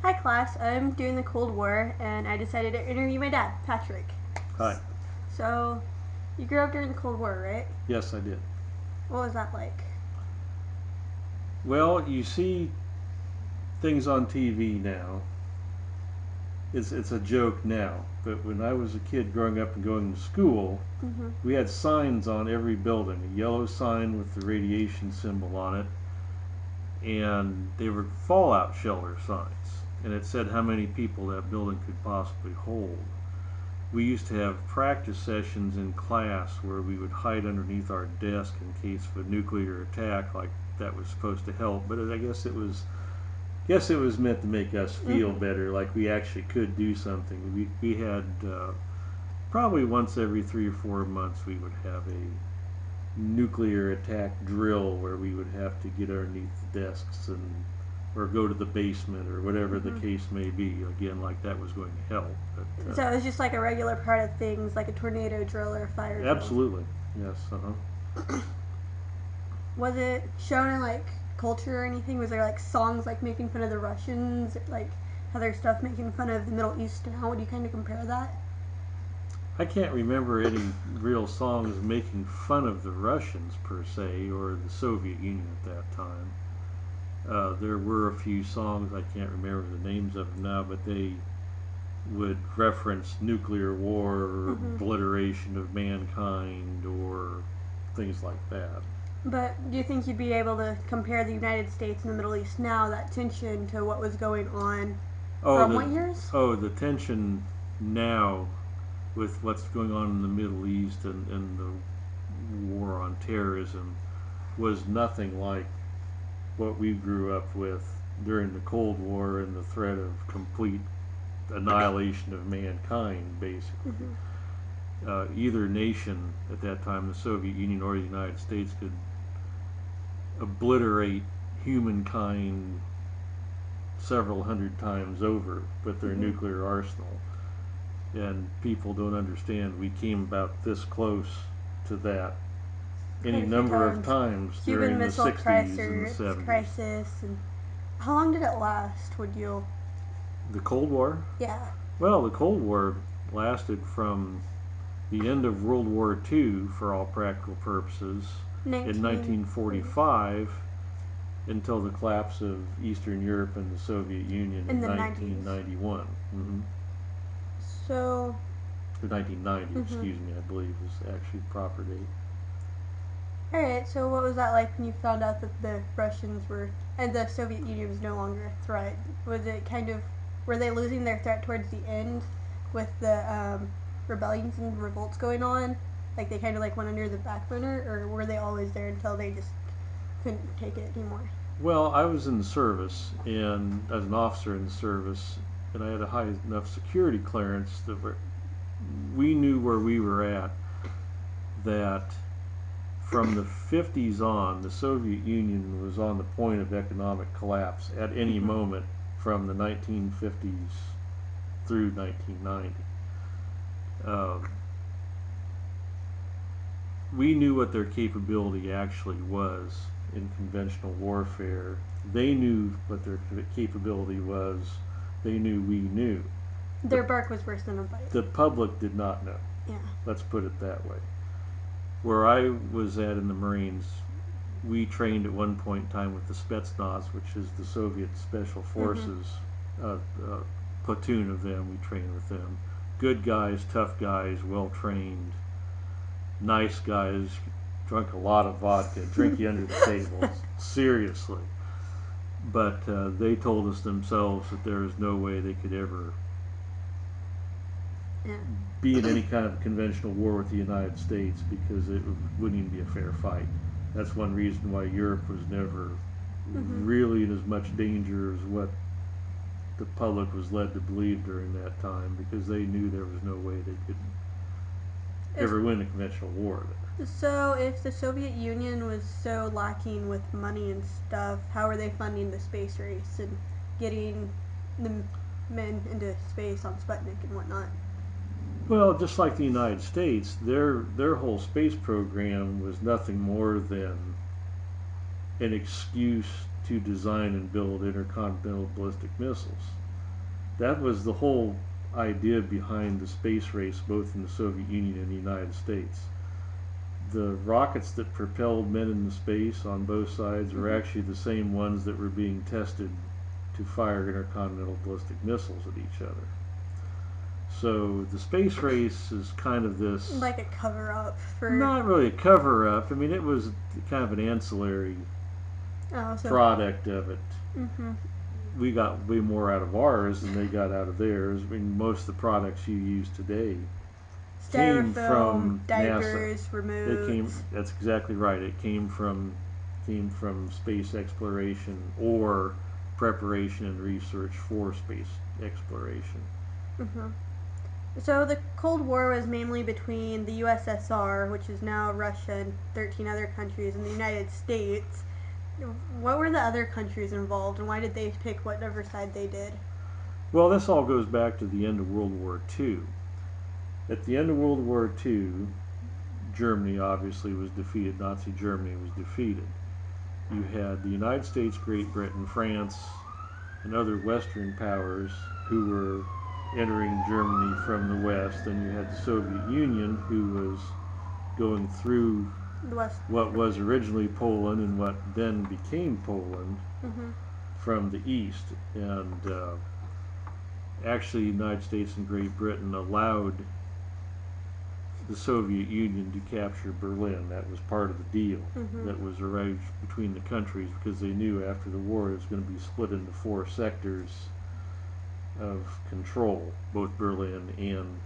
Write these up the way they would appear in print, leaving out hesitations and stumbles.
Hi class, I'm doing the Cold War and I decided to interview my dad, Patrick. Hi. So, you grew up during the Cold War, right? Yes, I did. What was that like? Well, you see things on TV now. It's a joke now, but when I was a kid growing up and going to school, Mm-hmm. we had signs on every building, a yellow sign with the radiation symbol on it, and they were fallout shelter signs, and it said how many people that building could possibly hold. We used to have practice sessions in class where we would hide underneath our desk in case of a nuclear attack, like that was supposed to help. But I guess it was meant to make us feel Mm-hmm. better, like we actually could do something. We had probably once every 3 or 4 months we would have a nuclear attack drill where we would have to get underneath the desks and or go to the basement or whatever the Mm-hmm. case may be. Again, like that was going to help. But So it was just like a regular part of things, like a tornado drill or a fire drill. absolutely, yes. Was it shown in like culture or anything? Was there like songs like making fun of the Russians, like other stuff making fun of the Middle East? How would you kind of compare that? I can't remember any real songs making fun of the Russians per se or the Soviet Union at that time. There were a few songs, I can't remember the names of them now, but they would reference nuclear war or Mm-hmm. obliteration of mankind or things like that. But do you think you'd be able to compare the United States and the Middle East now, that tension, to what was going on Oh, from the what years? the tension now with what's going on in the Middle East and the war on terrorism was nothing like what we grew up with during the Cold War and the threat of complete annihilation of mankind, basically. Mm-hmm. Either nation at that time, the Soviet Union or the United States, could obliterate humankind several hundred times over with their Mm-hmm. nuclear arsenal. And people don't understand we came about this close to that any Quite a few number of times. times Cuban during the Missile 60s and the Crisis, 70s. crisis, and how long did it last? Would you? The Cold War? Yeah, Well, the Cold War lasted from the end of World War II, for all practical purposes, in 1940 1945 until the collapse of Eastern Europe and the Soviet Union in in the 90s. 1991. So, Or 1990, mm-hmm. excuse me, I believe is actually the proper date. All right. So, what was that like when you found out that the Russians were and the Soviet Union was no longer a threat? Was it kind of were they losing their threat towards the end with the rebellions and revolts going on? Like they kind of like went under the back burner, or were they always there until they just couldn't take it anymore? Well, I was in the service, and as an officer in the service, and I had a high enough security clearance that we knew where we were at, that from the 50s on, the Soviet Union was on the point of economic collapse at any Mm-hmm. moment from the 1950s through 1990. Um, we knew what their capability actually was in conventional warfare. They knew what their capability was. They knew we knew. Their The, bark was worse than a bite. the public did not know. Yeah. Let's put it that way. Where I was at in the Marines, we trained at one point in time with the Spetsnaz, which is the Soviet Special Mm-hmm. Forces uh, uh, platoon of them. We trained with them. Good guys, tough guys, well trained, nice guys. Drunk a lot of vodka, drink you under the table. Seriously. But they told us themselves that there was no way they could ever Yeah. be in any kind of conventional war with the United States because it wouldn't even be a fair fight. That's one reason why Europe was never Mm-hmm. really in as much danger as what the public was led to believe during that time because they knew there was no way they could If ever win a conventional war there. So, if the Soviet Union was so lacking with money and stuff, how are they funding the space race and getting the men into space on Sputnik and whatnot? Well, just like the United States, their whole space program was nothing more than an excuse to design and build intercontinental ballistic missiles. that was the whole idea behind the space race, both in the Soviet Union and the United States. The rockets that propelled men into space on both sides were actually the same ones that were being tested to fire intercontinental ballistic missiles at each other. So the space race is kind of this, like a cover up for. not really a cover up. I mean, it was kind of an ancillary product of it. Mm-hmm. We got way more out of ours than they got out of theirs. I mean, most of the products you use today came from diapers, NASA. remotes. That's exactly right. It came from space exploration or preparation and research for space exploration. Mm-hmm. So the Cold War was mainly between the USSR, which is now Russia, and 13 other countries, and the United States. What were the other countries involved, and why did they pick whatever side they did? Well, this all goes back to the end of World War II. At the end of World War II, Germany obviously was defeated. Nazi Germany was defeated. You had the United States, Great Britain, France, and other Western powers who were entering Germany from the west, and you had the Soviet Union, who was going through what was originally Poland and what then became Poland, mm-hmm. from the east. And actually, the United States and Great Britain allowed the Soviet Union to capture Berlin. That was part of the deal mm-hmm. that was arranged between the countries, because they knew after the war it was going to be split into 4 sectors of control, both Berlin and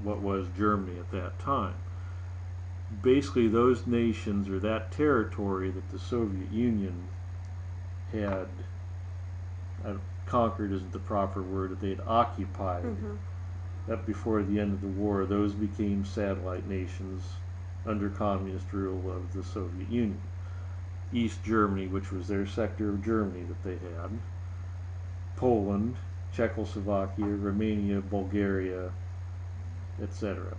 what was Germany at that time. Basically, those nations, or that territory that the Soviet Union had conquered isn't the proper word, that they had occupied, mm-hmm. that before the end of the war, those became satellite nations under communist rule of the Soviet Union. East Germany, which was their sector of Germany that they had, Poland, Czechoslovakia, Romania, Bulgaria, etc.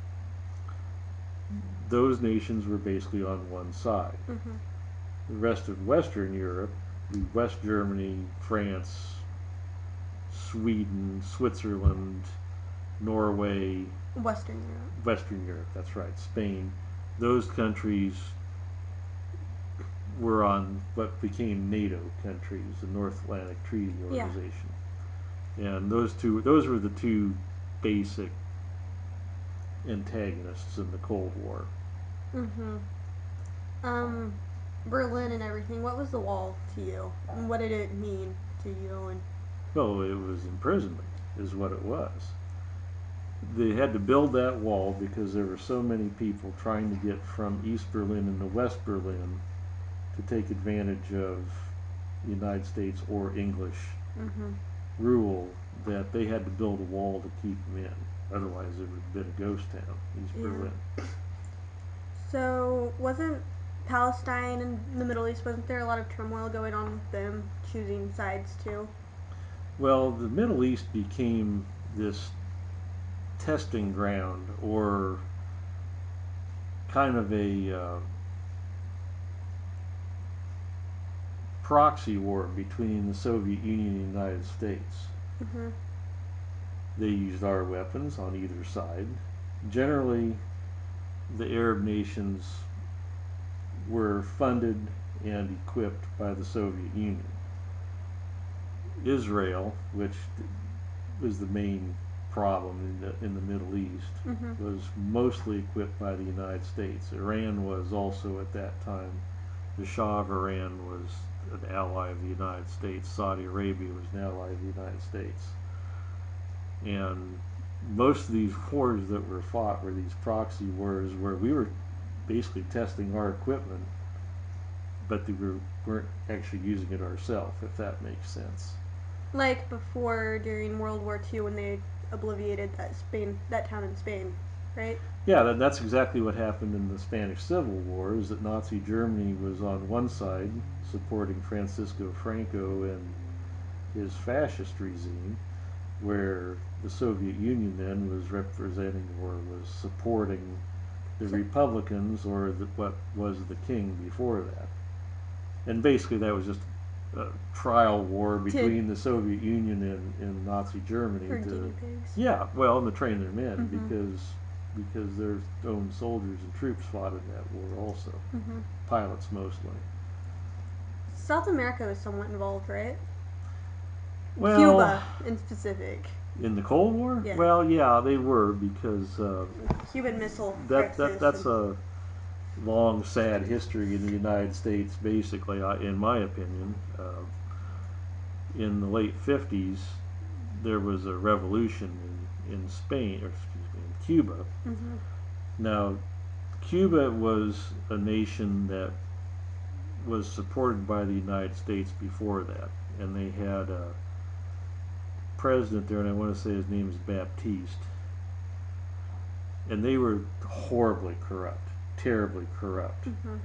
Those nations were basically on one side. Mm-hmm. The rest of Western Europe, the West Germany, France, Sweden, Switzerland, Norway, Western Europe, that's right, Spain, those countries were on what became NATO countries, the North Atlantic Treaty Organization. Yeah. And those were the two basic antagonists in the Cold War. Mm-hmm. Berlin and everything. What was the wall to you? And what did it mean to you? And well, it was imprisonment, is what it was. They had to build that wall because there were so many people trying to get from East Berlin into West Berlin to take advantage of the United States or English mm-hmm. rule, that they had to build a wall to keep them in. Otherwise, it would have been a ghost town, East Berlin. So, wasn't Palestine and the Middle East, wasn't there a lot of turmoil going on with them choosing sides too? Well, the Middle East became this testing ground, or kind of a proxy war between the Soviet Union and the United States. Mm-hmm. They used our weapons on either side. Generally, the Arab nations were funded and equipped by the Soviet Union. Israel, which was the main problem in the Middle East, mm-hmm. was mostly equipped by the United States. Iran was also at that time. The Shah of Iran was an ally of the United States. Saudi Arabia was an ally of the United States. And most of these wars that were fought were these proxy wars where we were basically testing our equipment, but weren't actually using it ourselves, if that makes sense. Like before, during World War II, when they obliterated that town in Spain, right? Yeah, that's exactly what happened in the Spanish Civil War, is that Nazi Germany was on one side supporting Francisco Franco and his fascist regime, where the Soviet Union then was representing or was supporting the Republicans, or what was the king before that. And basically that was just trial war between the Soviet Union and Nazi Germany. For guinea pigs. Yeah, well, and to train their men Mm-hmm. because their own soldiers and troops fought in that war also. Mm-hmm. Pilots mostly. South America was somewhat involved, right? Well, Cuba in specific. in the Cold War? Yeah. Well, yeah, they were because Cuban Missile that's Crisis. a long, sad history in the United States. Basically, in my opinion, in the late '50s, there was a revolution in Spain, or excuse me, in Cuba. Mm-hmm. Now, Cuba was a nation that was supported by the United States before that, and they had a president there, and I want to say his name is Baptiste, and they were horribly corrupt, terribly corrupt. Mm-hmm.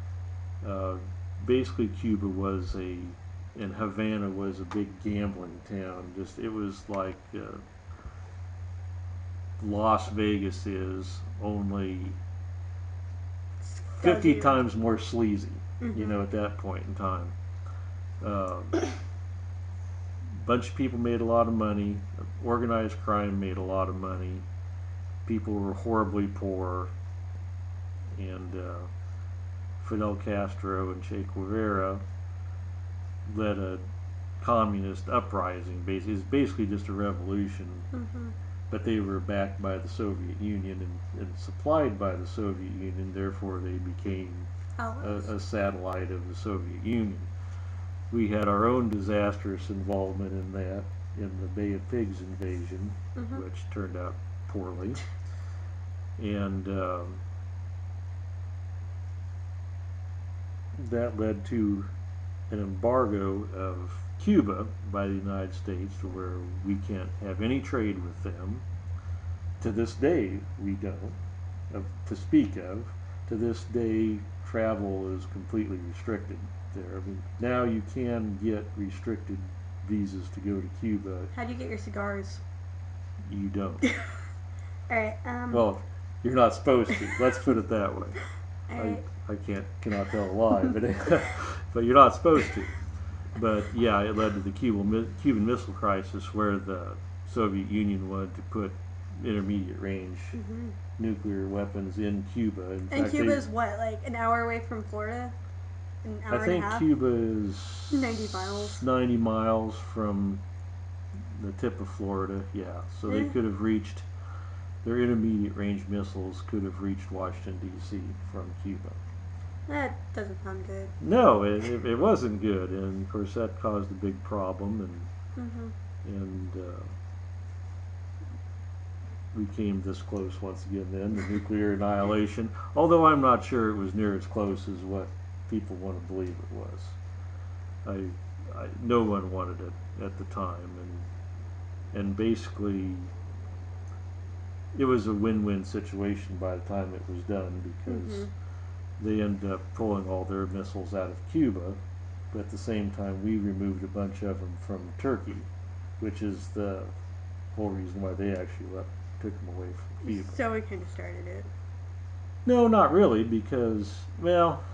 Uh, Basically, Cuba was and Havana was a big gambling town. Just it was like Las Vegas is, only 50 times more sleazy. Mm-hmm. You know, at that point in time. Bunch of people made a lot of money. Organized crime made a lot of money. People were horribly poor, and Fidel Castro and Che Guevara led a communist uprising. It's basically just a revolution, Mm-hmm. but they were backed by the Soviet Union and supplied by the Soviet Union. Therefore, they became a satellite of the Soviet Union. We had our own disastrous involvement in that, in the Bay of Pigs invasion, Mm-hmm. which turned out poorly. And that led to an embargo of Cuba by the United States, to where we can't have any trade with them. To this day, we don't, to speak of. To this day, travel is completely restricted there. I mean, now you can get restricted visas to go to Cuba. How do you get your cigars? You don't. Alright, Well, you're not supposed to. Let's put it that way. Alright. I cannot tell a lie, but you're not supposed to. But yeah, it led to the Cuban Missile Crisis, where the Soviet Union wanted to put intermediate range Mm-hmm. nuclear weapons in Cuba. In And fact, Cuba's what, like an hour away from Florida? An hour I think and a half? Cuba is 90 miles. 90 miles from the tip of Florida. Yeah, so they could have reached, their intermediate range missiles could have reached Washington D.C. from Cuba. That doesn't sound good. No, it wasn't good, and of course that caused a big problem, Mm-hmm. and we came this close once again then, the nuclear annihilation, although I'm not sure it was near as close as what people want to believe it was. No one wanted it at the time, and basically it was a win-win situation by the time it was done, because Mm-hmm. they ended up pulling all their missiles out of Cuba, but at the same time we removed a bunch of them from Turkey, which is the whole reason why they actually took them away from Cuba. So we kind of started it. No, not really, because, well,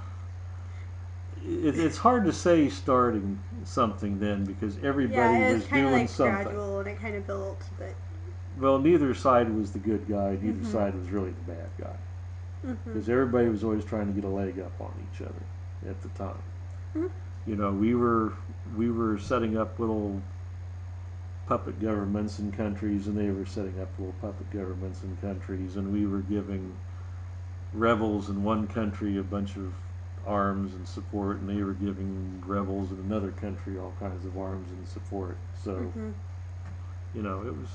it's hard to say starting something then, because everybody was kind of doing like something. gradual, and it kind of built, but. Well, neither side was the good guy, neither Mm-hmm. side was really the bad guy. Mm-hmm. Because everybody was always trying to get a leg up on each other at the time. Mm-hmm. You know, we were setting up little puppet governments in countries, and they were setting up little puppet governments in countries, and we were giving rebels in one country a bunch of arms and support, and they were giving rebels in another country all kinds of arms and support. So, Mm-hmm. you know, it was.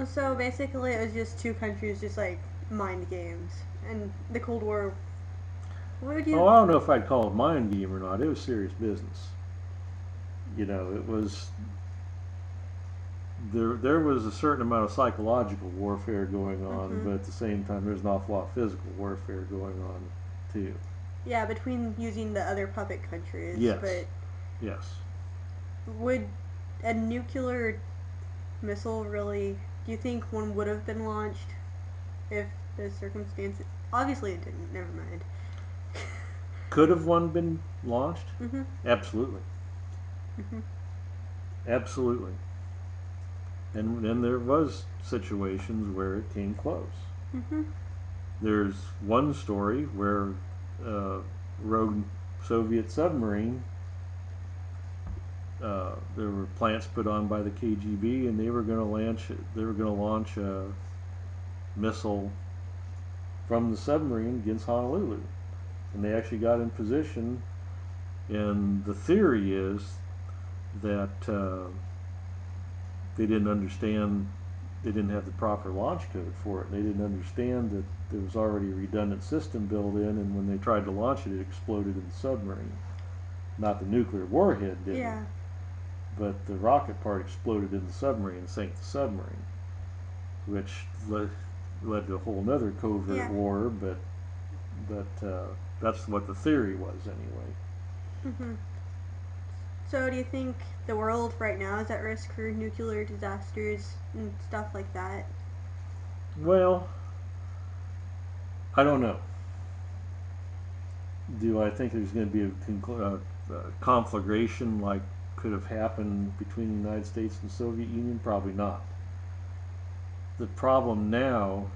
So basically, it was just two countries, just like mind games, and the Cold War. What would you? Oh, I don't know if I'd call it mind game or not. It was serious business. You know, it was. There was a certain amount of psychological warfare going on, Mm-hmm. but at the same time, there's an awful lot of physical warfare going on too. Yeah, between using the other puppet countries. Yes. But Yes. would a nuclear missile really? Do you think one would have been launched if the circumstances? Obviously, it didn't. Never mind. Could have one been launched? Mhm. Absolutely. Mhm. Absolutely. And then there was situations where it came close. Mhm. There's one story where a rogue Soviet submarine, there were plants put on by the KGB, and they were going to launch a missile from the submarine against Honolulu, and they actually got in position. And the theory is that they didn't understand, they didn't have the proper launch code for it. They didn't understand that there was already a redundant system built in, and when they tried to launch it, it exploded in the submarine. Not the nuclear warhead did Yeah. it, but the rocket part exploded in the submarine and sank the submarine, which led to a whole nother covert Yeah. war. But that's what the theory was anyway. Mhm. So, do you think the world right now is at risk for nuclear disasters and stuff like that? Well, I don't know. Do I think there's going to be a conflagration like could have happened between the United States and the Soviet Union? Probably not. The problem now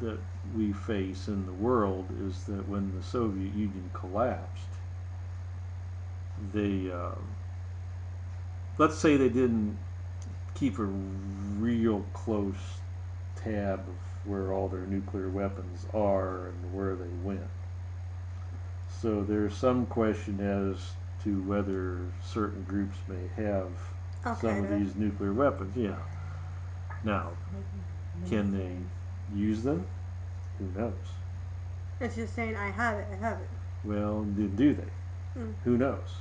that we face in the world is that when the Soviet Union collapsed, they, let's say they didn't keep a real close tab of where all their nuclear weapons are and where they went. So there's some question as to whether certain groups may have some of these nuclear weapons. Yeah. Now, can they use them? Who knows? It's just saying, I have it, I have it. Well, do they? Mm. Who knows?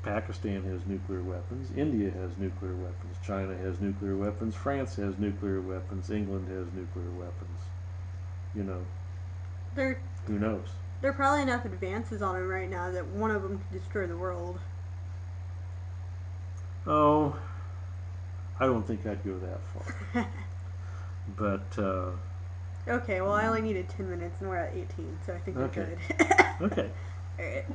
Pakistan has nuclear weapons. India has nuclear weapons. China has nuclear weapons. France has nuclear weapons. England has nuclear weapons. You know, who knows? There are probably enough advances on them right now that one of them could destroy the world. Oh, I don't think I'd go that far. But, okay, well, I only needed 10 minutes and we're at 18, so I think we're okay. good. Okay. Alright.